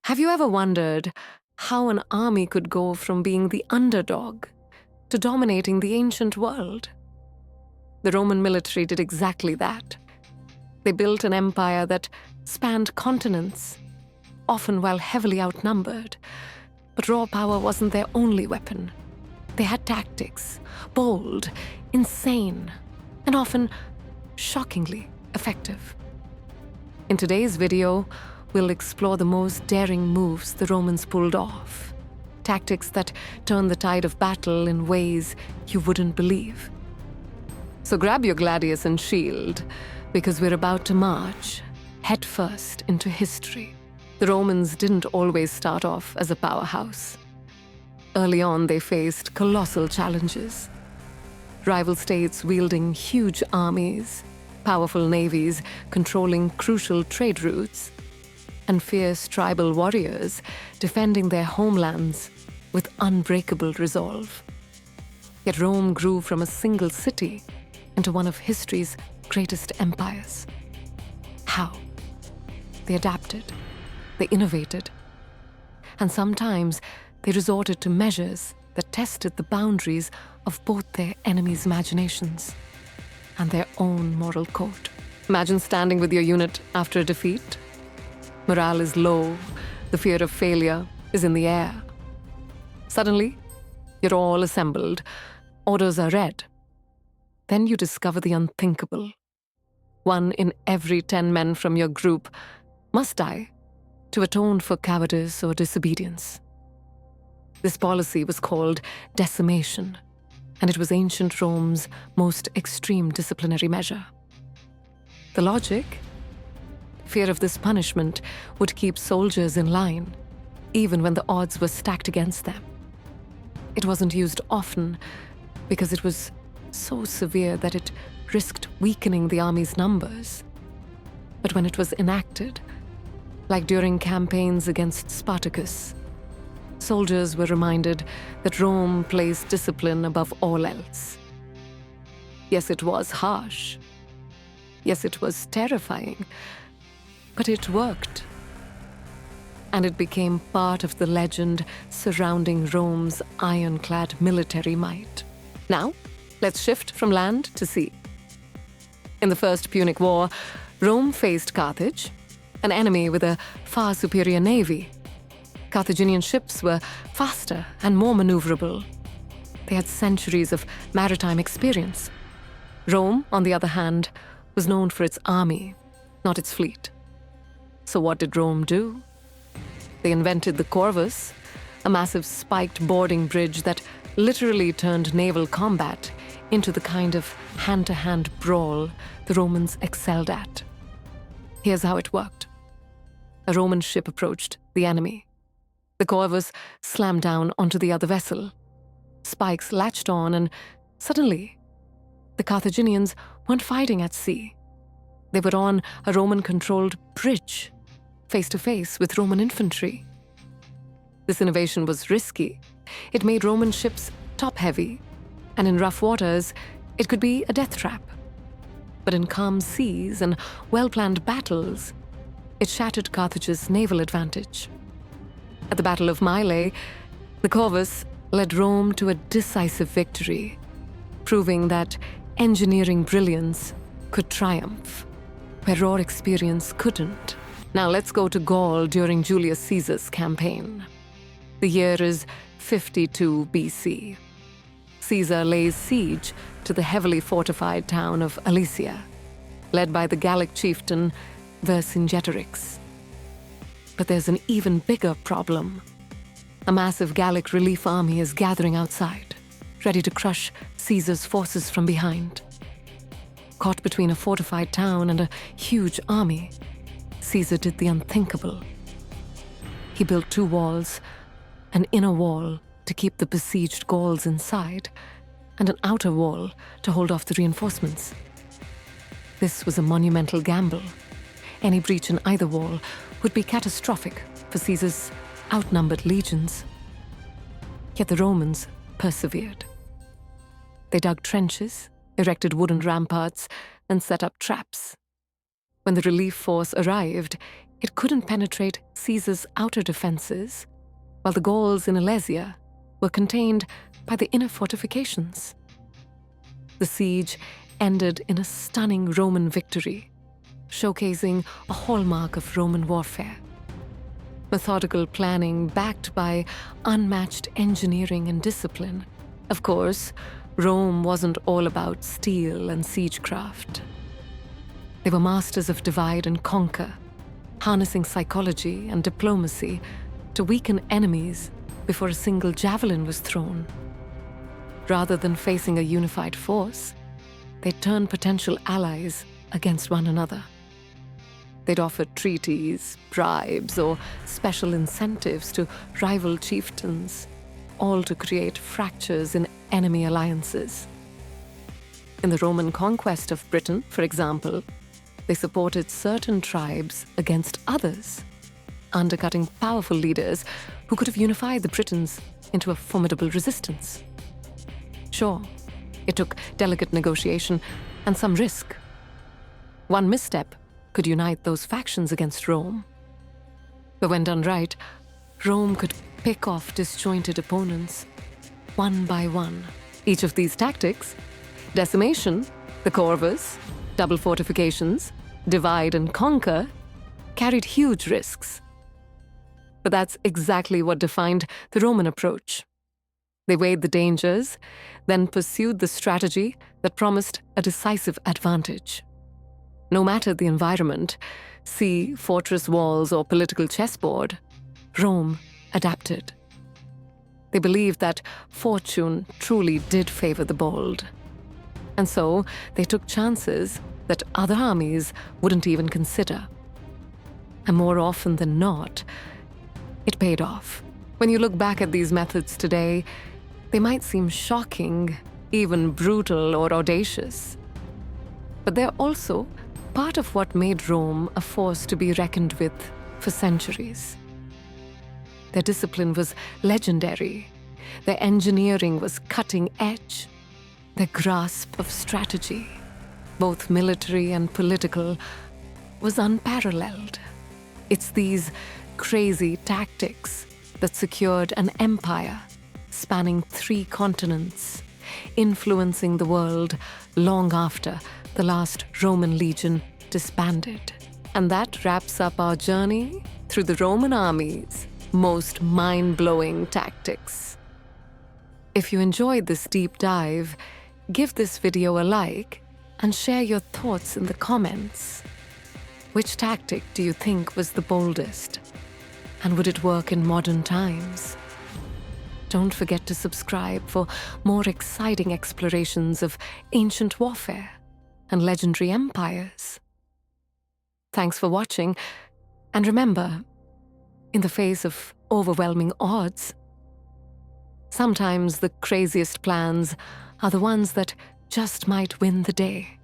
Have you ever wondered how an army could go from being the underdog to dominating the ancient world? The Roman military did exactly that. They built an empire that spanned continents, often while heavily outnumbered. But raw power wasn't their only weapon. They had tactics, bold, insane, and often shockingly effective. In today's video, we'll explore the most daring moves the Romans pulled off. Tactics that turned the tide of battle in ways you wouldn't believe. So grab your gladius and shield, because we're about to march headfirst into history. The Romans didn't always start off as a powerhouse. Early on, they faced colossal challenges. Rival states wielding huge armies, powerful navies controlling crucial trade routes, and fierce tribal warriors defending their homelands with unbreakable resolve. Yet Rome grew from a single city into one of history's greatest empires. How? They adapted, they innovated, and sometimes they resorted to measures that tested the boundaries of both their enemies' imaginations and their own moral code. Imagine standing with your unit after a defeat. Morale is low, the fear of failure is in the air. Suddenly, you're all assembled, orders are read. Then you discover the unthinkable. 1 in every 10 men from your group must die to atone for cowardice or disobedience. This policy was called decimation, and it was ancient Rome's most extreme disciplinary measure. The logic? Fear of this punishment would keep soldiers in line, even when the odds were stacked against them. It wasn't used often because it was so severe that it risked weakening the army's numbers. But when it was enacted, like during campaigns against Spartacus, soldiers were reminded that Rome placed discipline above all else. Yes, it was harsh. Yes, it was terrifying. But it worked. And it became part of the legend surrounding Rome's ironclad military might. Now, let's shift from land to sea. In the First Punic War, Rome faced Carthage, an enemy with a far superior navy. Carthaginian ships were faster and more maneuverable. They had centuries of maritime experience. Rome, on the other hand, was known for its army, not its fleet. So what did Rome do? They invented the corvus, a massive spiked boarding bridge that literally turned naval combat into the kind of hand-to-hand brawl the Romans excelled at. Here's how it worked. A Roman ship approached the enemy. The corvus slammed down onto the other vessel. Spikes latched on, and suddenly, the Carthaginians weren't fighting at sea. They were on a Roman-controlled bridge, face-to-face with Roman infantry. This innovation was risky. It made Roman ships top-heavy, and in rough waters, it could be a death trap. But in calm seas and well-planned battles, it shattered Carthage's naval advantage. At the Battle of Mylae, the corvus led Rome to a decisive victory, proving that engineering brilliance could triumph, where raw experience couldn't. Now let's go to Gaul during Julius Caesar's campaign. The year is 52 BC. Caesar lays siege to the heavily fortified town of Alesia, led by the Gallic chieftain Vercingetorix. But there's an even bigger problem. A massive Gallic relief army is gathering outside, ready to crush Caesar's forces from behind. Caught between a fortified town and a huge army, Caesar did the unthinkable. He built 2 walls, an inner wall to keep the besieged Gauls inside, and an outer wall to hold off the reinforcements. This was a monumental gamble. Any breach in either wall would be catastrophic for Caesar's outnumbered legions. Yet the Romans persevered. They dug trenches, erected wooden ramparts, and set up traps. When the relief force arrived, It couldn't penetrate Caesar's outer defenses, while the Gauls in Alesia were contained by the inner fortifications. The siege ended in a stunning Roman victory, showcasing a hallmark of Roman warfare. Methodical planning backed by unmatched engineering and discipline. Of course, Rome wasn't all about steel and siegecraft. They were masters of divide and conquer, harnessing psychology and diplomacy to weaken enemies before a single javelin was thrown. Rather than facing a unified force, they'd turn potential allies against one another. They'd offer treaties, bribes, or special incentives to rival chieftains, all to create fractures in enemy alliances. In the Roman conquest of Britain, for example, they supported certain tribes against others, undercutting powerful leaders who could have unified the Britons into a formidable resistance. Sure, it took delicate negotiation and some risk. One misstep could unite those factions against Rome. But when done right, Rome could pick off disjointed opponents, one by one. Each of these tactics, decimation, the corvus, double fortifications, divide and conquer, carried huge risks. But that's exactly what defined the Roman approach. They weighed the dangers, then pursued the strategy that promised a decisive advantage. No matter the environment, sea, fortress walls, or political chessboard, Rome adapted. They believed that fortune truly did favor the bold. And so they took chances that other armies wouldn't even consider. And more often than not, it paid off. When you look back at these methods today, they might seem shocking, even brutal or audacious. But they're also part of what made Rome a force to be reckoned with for centuries. Their discipline was legendary. Their engineering was cutting edge. Their grasp of strategy, both military and political, was unparalleled. It's these crazy tactics that secured an empire spanning 3 continents, influencing the world long after the last Roman legion disbanded. And that wraps up our journey through the Roman army's most mind-blowing tactics. If you enjoyed this deep dive, give this video a like and share your thoughts in the comments. Which tactic do you think was the boldest? And would it work in modern times? Don't forget to subscribe for more exciting explorations of ancient warfare and legendary empires. Thanks for watching, and remember, in the face of overwhelming odds, sometimes the craziest plans are the ones that just might win the day.